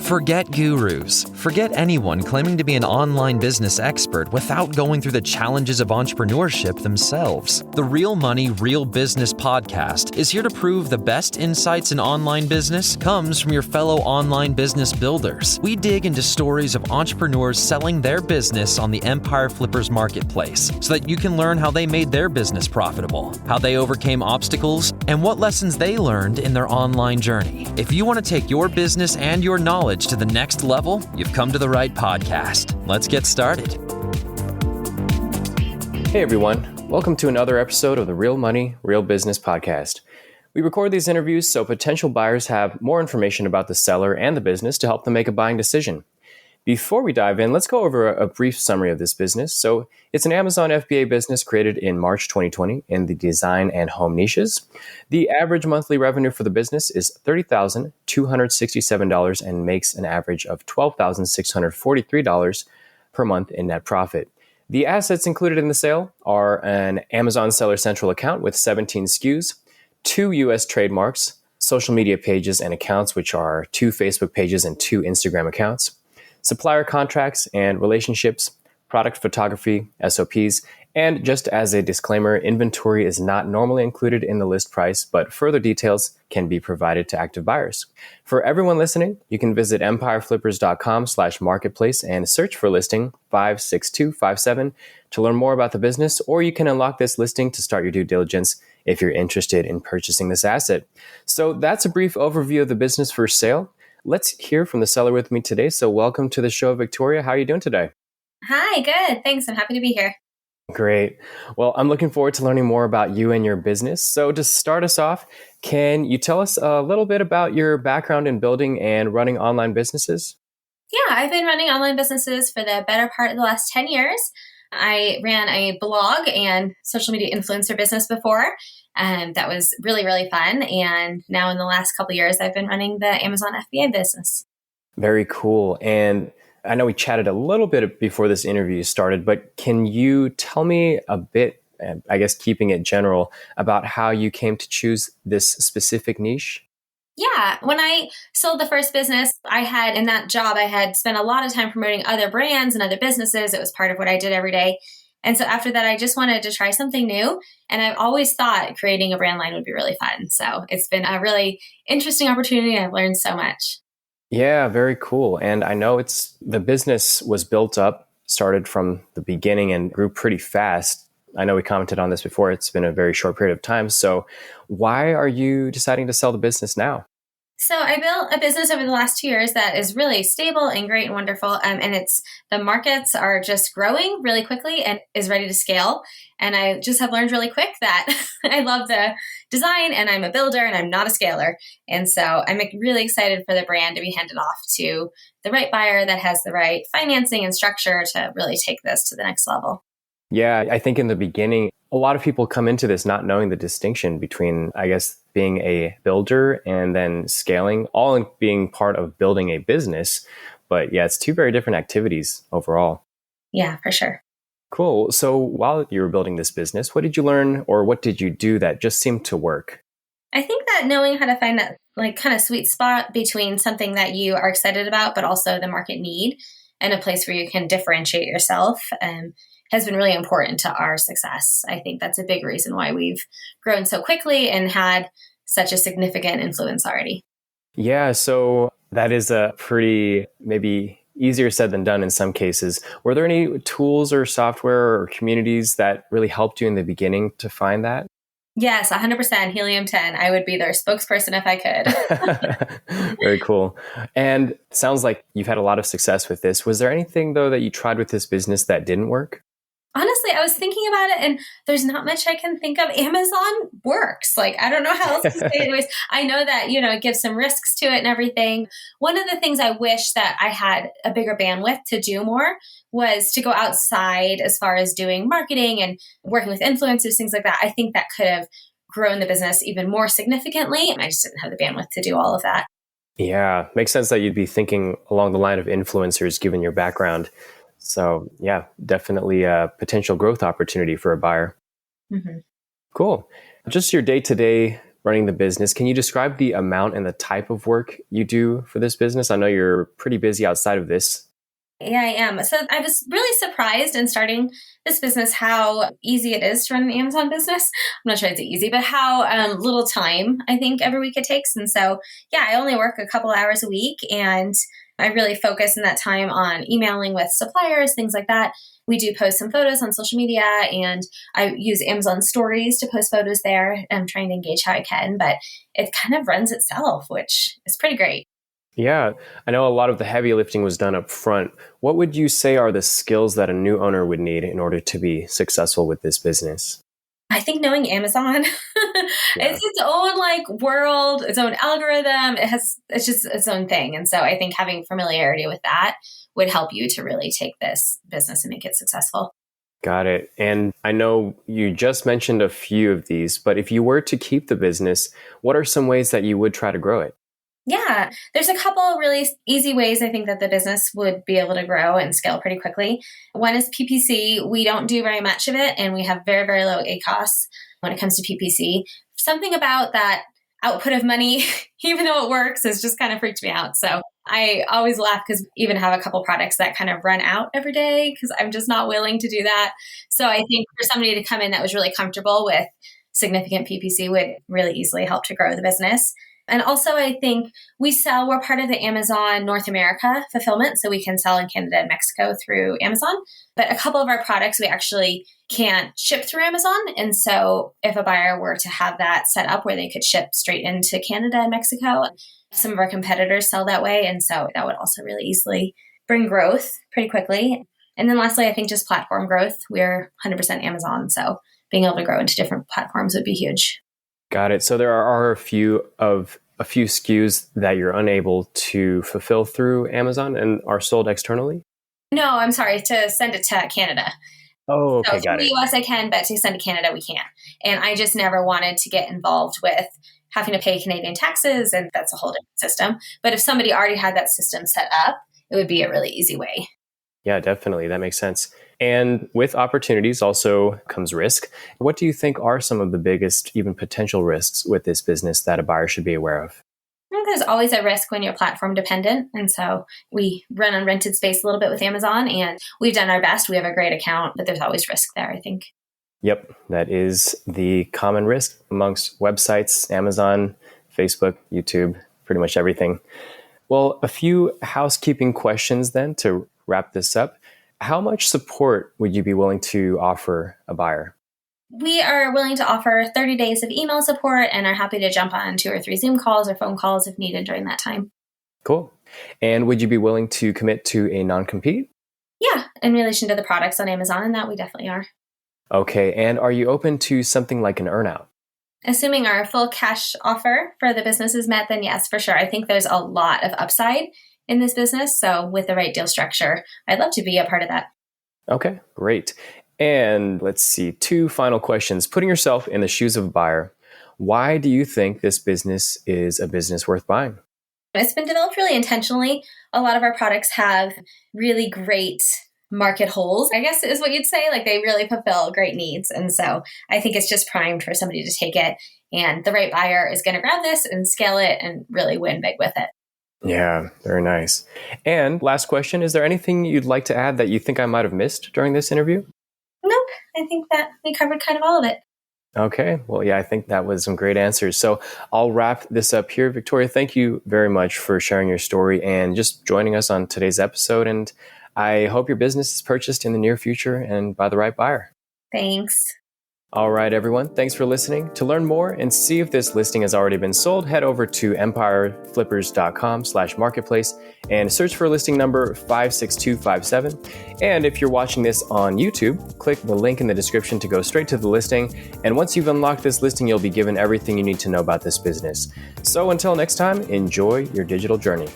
Forget gurus. Forget anyone claiming to be an online business expert without going through the challenges of entrepreneurship themselves. The Real Money, Real Business podcast is here to prove the best insights in online business comes from your fellow online business builders. We dig into stories of entrepreneurs selling their business on the Empire Flippers marketplace so that you can learn how they made their business profitable, how they overcame obstacles, and what lessons they learned in their online journey. If you want to take your business and your knowledge to the next level, you've come to the right podcast. Let's get started. Hey everyone, welcome to another episode of the Real Money, Real Business podcast. We record these interviews so potential buyers have more information about the seller and the business to help them make a buying decision. Before we dive in, let's go over a brief summary of this business. So it's an Amazon FBA business created in March 2020 in the design and home niches. The average monthly revenue for the business is $30,267 and makes an average of $12,643 per month in net profit. The assets included in the sale are an Amazon Seller Central account with 17 SKUs, 2 U.S. trademarks, social media pages and accounts, which are 2 Facebook pages and 2 Instagram accounts, supplier contracts and relationships, product photography, SOPs, and just as a disclaimer, inventory is not normally included in the list price, but further details can be provided to active buyers. For everyone listening, you can visit empireflippers.com/marketplace and search for listing 56257 to learn more about the business, or you can unlock this listing to start your due diligence if you're interested in purchasing this asset. So that's a brief overview of the business for sale. Let's hear from the seller with me today. So welcome to the show, Victoria. How are you doing today? Hi, good. Thanks. I'm happy to be here. Great. Well, I'm looking forward to learning more about you and your business. So to start us off, can you tell us a little bit about your background in building and running online businesses? Yeah, I've been running online businesses for the better part of the last 10 years. I ran a blog and social media influencer business before. That was really, really fun. And now in the last couple of years, I've been running the Amazon FBA business. Very cool. And I know we chatted a little bit before this interview started, but can you tell me a bit, I guess keeping it general, about how you came to choose this specific niche? Yeah. When I sold the first business I had in that job, I had spent a lot of time promoting other brands and other businesses. It was part of what I did every day. And so after that, I just wanted to try something new. And I've always thought creating a brand line would be really fun. So it's been a really interesting opportunity. I've learned so much. Yeah, very cool. And I know the business was built up, started from the beginning and grew pretty fast. I know we commented on this before. It's been a very short period of time. So why are you deciding to sell the business now? So I built a business over the last 2 years that is really stable and great and wonderful. And the markets are just growing really quickly and is ready to scale. And I just have learned really quick that I love the design and I'm a builder and I'm not a scaler. And so I'm really excited for the brand to be handed off to the right buyer that has the right financing and structure to really take this to the next level. Yeah, I think in the beginning, a lot of people come into this not knowing the distinction between, I guess, being a builder and then scaling, all in being part of building a business. But yeah, it's 2 very different activities overall. Yeah, for sure. Cool. So while you were building this business, what did you learn or what did you do that just seemed to work? I think that knowing how to find that kind of sweet spot between something that you are excited about, but also the market need and a place where you can differentiate yourself has been really important to our success. I think that's a big reason why we've grown so quickly and had such a significant influence already. Yeah, so that is a pretty maybe easier said than done in some cases. Were there any tools or software or communities that really helped you in the beginning to find that? Yes, 100% Helium 10. I would be their spokesperson if I could. Very cool. And it sounds like you've had a lot of success with this. Was there anything, though, that you tried with this business that didn't work? Honestly, I was thinking about it and there's not much I can think of. Amazon works. I don't know how else to say it. Anyways, I know that, it gives some risks to it and everything. One of the things I wish that I had a bigger bandwidth to do more was to go outside as far as doing marketing and working with influencers, things like that. I think that could have grown the business even more significantly. I just didn't have the bandwidth to do all of that. Yeah, makes sense that you'd be thinking along the line of influencers given your background. So yeah, definitely a potential growth opportunity for a buyer. Mm-hmm. Cool. Just your day-to-day running the business. Can you describe the amount and the type of work you do for this business? I know you're pretty busy outside of this. Yeah, I am. So I was really surprised in starting this business how easy it is to run an Amazon business. I'm not sure it's easy, but how little time I think every week it takes. And so, yeah, I only work a couple hours a week, and I really focus in that time on emailing with suppliers, things like that. We do post some photos on social media, and I use Amazon stories to post photos there. I'm trying to engage how I can, but it kind of runs itself, which is pretty great. Yeah, I know a lot of the heavy lifting was done up front. What would you say are the skills that a new owner would need in order to be successful with this business? I think knowing Amazon, it's its own world, its own algorithm. It's just its own thing. And so I think having familiarity with that would help you to really take this business and make it successful. Got it. And I know you just mentioned a few of these, but if you were to keep the business, what are some ways that you would try to grow it? Yeah, there's a couple of really easy ways I think that the business would be able to grow and scale pretty quickly. One is PPC. We don't do very much of it, and we have very, very low ACoS when it comes to PPC. Something about that output of money, even though it works, has just kind of freaked me out. So I always laugh because I even have a couple products that kind of run out every day because I'm just not willing to do that. So I think for somebody to come in that was really comfortable with significant PPC would really easily help to grow the business. And also, I think we're part of the Amazon North America fulfillment, so we can sell in Canada and Mexico through Amazon. But a couple of our products we actually can't ship through Amazon. And so if a buyer were to have that set up where they could ship straight into Canada and Mexico, some of our competitors sell that way. And so that would also really easily bring growth pretty quickly. And then lastly, I think just platform growth. We're 100% Amazon. So being able to grow into different platforms would be huge. Got it. So there are a few SKUs that you're unable to fulfill through Amazon and are sold externally? No, I'm sorry, to send it to Canada. Oh, okay, so got it. In the US I can, but to send to Canada we can't. And I just never wanted to get involved with having to pay Canadian taxes, and that's a whole different system. But if somebody already had that system set up, it would be a really easy way. Yeah, definitely. That makes sense. And with opportunities also comes risk. What do you think are some of the biggest, even potential risks with this business that a buyer should be aware of? I think there's always a risk when you're platform dependent. And so we run on rented space a little bit with Amazon, and we've done our best. We have a great account, but there's always risk there, I think. Yep, that is the common risk amongst websites, Amazon, Facebook, YouTube, pretty much everything. Well, a few housekeeping questions then to wrap this up. How much support would you be willing to offer a buyer? We are willing to offer 30 days of email support and are happy to jump on 2 or 3 Zoom calls or phone calls if needed during that time. Cool. And would you be willing to commit to a non-compete? Yeah, in relation to the products on Amazon, and that we definitely are. Okay. And are you open to something like an earnout? Assuming our full cash offer for the business is met, then yes, for sure. I think there's a lot of upside in this business. So with the right deal structure, I'd love to be a part of that. Okay, great. And let's see, 2 final questions. Putting yourself in the shoes of a buyer, why do you think this business is a business worth buying? It's been developed really intentionally. A lot of our products have really great market holes, I guess is what you'd say. Like they really fulfill great needs. And so I think it's just primed for somebody to take it. And the right buyer is going to grab this and scale it and really win big with it. Yeah, very nice. And last question, is there anything you'd like to add that you think I might have missed during this interview? Nope. I think that we covered kind of all of it. Okay. Well, yeah, I think that was some great answers. So I'll wrap this up here. Victoria, thank you very much for sharing your story and just joining us on today's episode. And I hope your business is purchased in the near future and by the right buyer. Thanks. All right, everyone. Thanks for listening. To learn more and see if this listing has already been sold, head over to empireflippers.com/marketplace and search for listing number 56257. And if you're watching this on YouTube, click the link in the description to go straight to the listing. And once you've unlocked this listing, you'll be given everything you need to know about this business. So until next time, enjoy your digital journey.